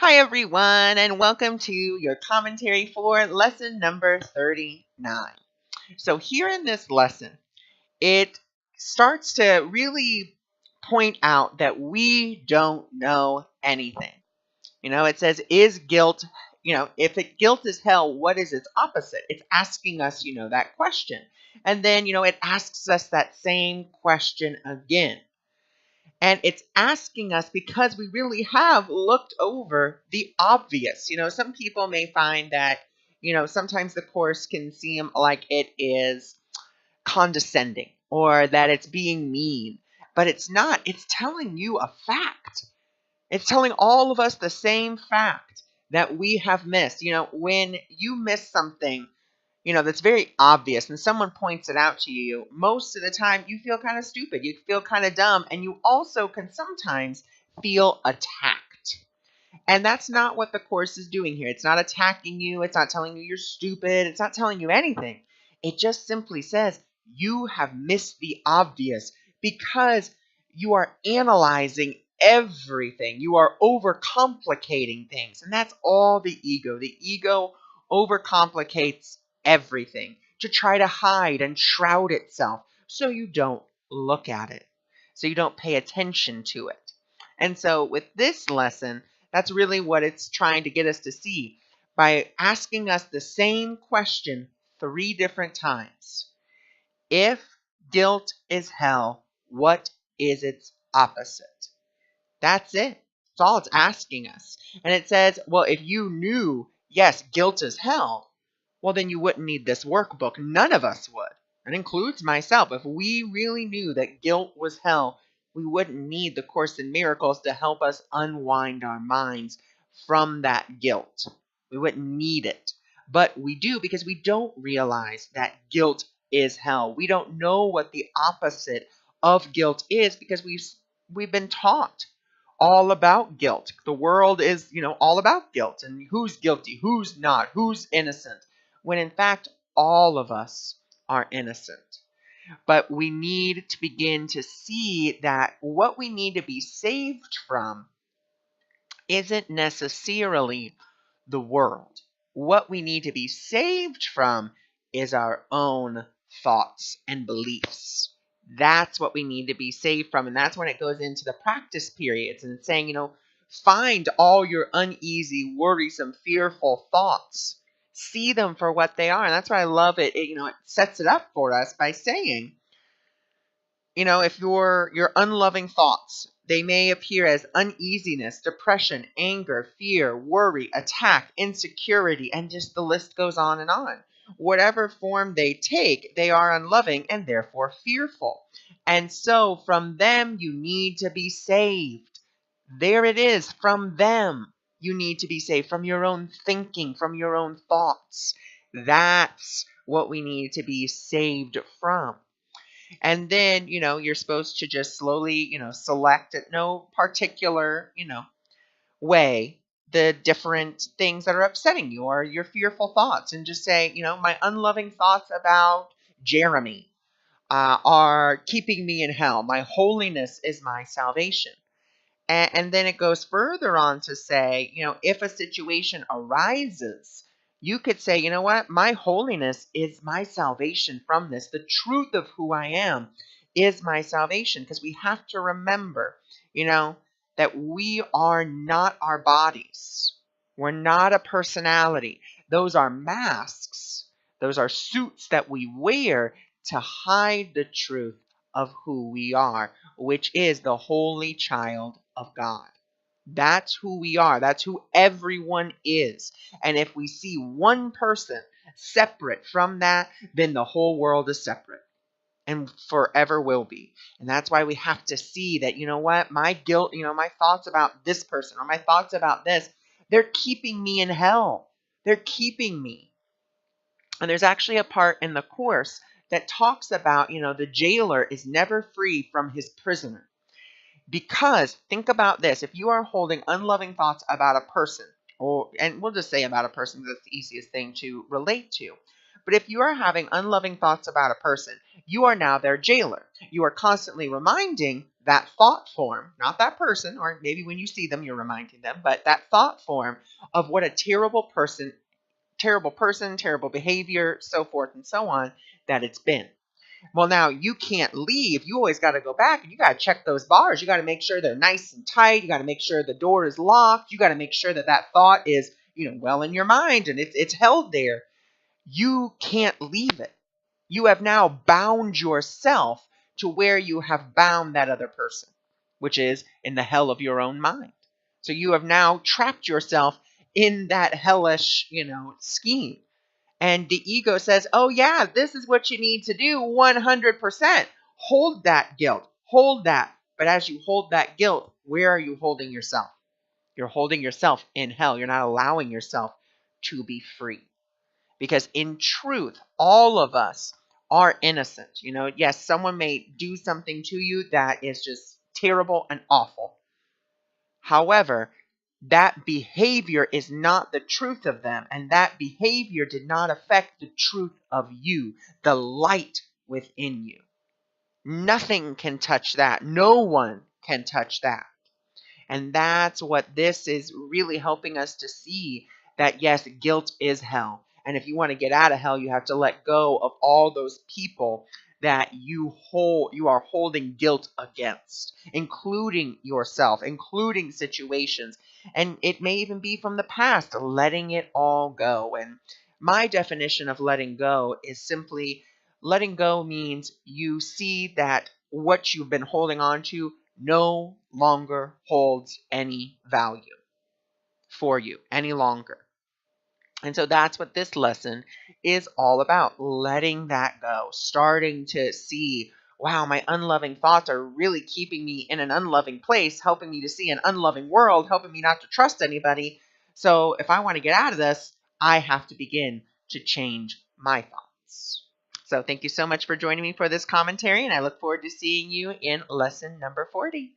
Hi, everyone, and welcome to your commentary for lesson number 39. So, here in this lesson, it starts to really point out that we don't know anything. It says, is guilt, guilt is hell, what is its opposite? It's asking us, that question. And then, it asks us that same question again. And it's asking us because we really have looked over the obvious. Some people may find that, sometimes the course can seem like it is condescending or that it's being mean, but it's not. It's telling you a fact. It's telling all of us the same fact that we have missed. When you miss something, that's very obvious and someone points it out to you, most of the time you feel kind of stupid. You feel kind of dumb, and you also can sometimes feel attacked. And that's not what the course is doing here. It's not attacking you. It's not telling you you're stupid. It's not telling you anything. It just simply says you have missed the obvious because you are analyzing everything. You are overcomplicating things. And that's all the ego. The ego overcomplicates everything to try to hide and shroud itself so you don't look at it, so you don't pay attention to it. And so with this lesson, that's really what it's trying to get us to see by asking us the same question 3 different times. If guilt is hell, what is its opposite? That's it. That's all it's asking us. And it says, well, if you knew, yes, guilt is hell, well, then you wouldn't need this workbook. None of us would. It includes myself. If we really knew that guilt was hell, we wouldn't need the Course in Miracles to help us unwind our minds from that guilt. We wouldn't need it. But we do because we don't realize that guilt is hell. We don't know what the opposite of guilt is because we've been taught all about guilt. The world is, all about guilt and who's guilty, who's not, who's innocent, when in fact all of us are innocent. But we need to begin to see that what we need to be saved from isn't necessarily the world. What we need to be saved from is our own thoughts and beliefs. That's what we need to be saved from. And that's when it goes into the practice periods and saying, find all your uneasy, worrisome, fearful thoughts. See them for what they are. And that's why I love it. It sets it up for us by saying, if your unloving thoughts, they may appear as uneasiness, depression, anger, fear, worry, attack, insecurity, and just the list goes on and on. Whatever form they take, they are unloving and therefore fearful. And so from them, you need to be saved. There it is. From them, you need to be saved. From your own thinking, from your own thoughts. That's what we need to be saved from. And then, you're supposed to just slowly, select at no particular, way the different things that are upsetting you or your fearful thoughts and just say, my unloving thoughts about Jeremy are keeping me in hell. My holiness is my salvation. And then it goes further on to say, if a situation arises, you could say, you know what? My holiness is my salvation from this. The truth of who I am is my salvation. Because we have to remember, that we are not our bodies. We're not a personality. Those are masks. Those are suits that we wear to hide the truth of who we are, which is the holy child of God. That's who we are. That's who everyone is. And if we see one person separate from that, then the whole world is separate and forever will be. And that's why we have to see that, what? My guilt, my thoughts about this person or my thoughts about this, they're keeping me in hell. They're keeping me. And there's actually a part in the Course that talks about, the jailer is never free from his prisoner. Because think about this, if you are holding unloving thoughts about a person, and we'll just say about a person because that's the easiest thing to relate to. But if you are having unloving thoughts about a person, you are now their jailer. You are constantly reminding that thought form, not that person, or maybe when you see them, you're reminding them, but that thought form of what a terrible person, terrible behavior, so forth and so on, that it's been. Well, now you can't leave. You always got to go back and you got to check those bars. You got to make sure they're nice and tight. You got to make sure the door is locked. You got to make sure that that thought is, well in your mind and it's held there. You can't leave it. You have now bound yourself to where you have bound that other person, which is in the hell of your own mind. So you have now trapped yourself in that hellish, scheme. And the ego says, oh, yeah, this is what you need to do 100%. Hold that guilt. Hold that. But as you hold that guilt, where are you holding yourself? You're holding yourself in hell. You're not allowing yourself to be free. Because in truth, all of us are innocent. Yes, someone may do something to you that is just terrible and awful. However, that behavior is not the truth of them, and that behavior did not affect the truth of you, the light within you. Nothing can touch that. No one can touch that. And that's what this is really helping us to see, that yes, guilt is hell. And if you want to get out of hell, you have to let go of all those people that you are holding guilt against, including yourself, including situations. And it may even be from the past, letting it all go. And my definition of letting go is simply letting go means you see that what you've been holding on to no longer holds any value for you any longer. And so that's what this lesson is all about, letting that go, starting to see, wow, my unloving thoughts are really keeping me in an unloving place, helping me to see an unloving world, helping me not to trust anybody. So if I want to get out of this, I have to begin to change my thoughts. So thank you so much for joining me for this commentary, and I look forward to seeing you in lesson number 40.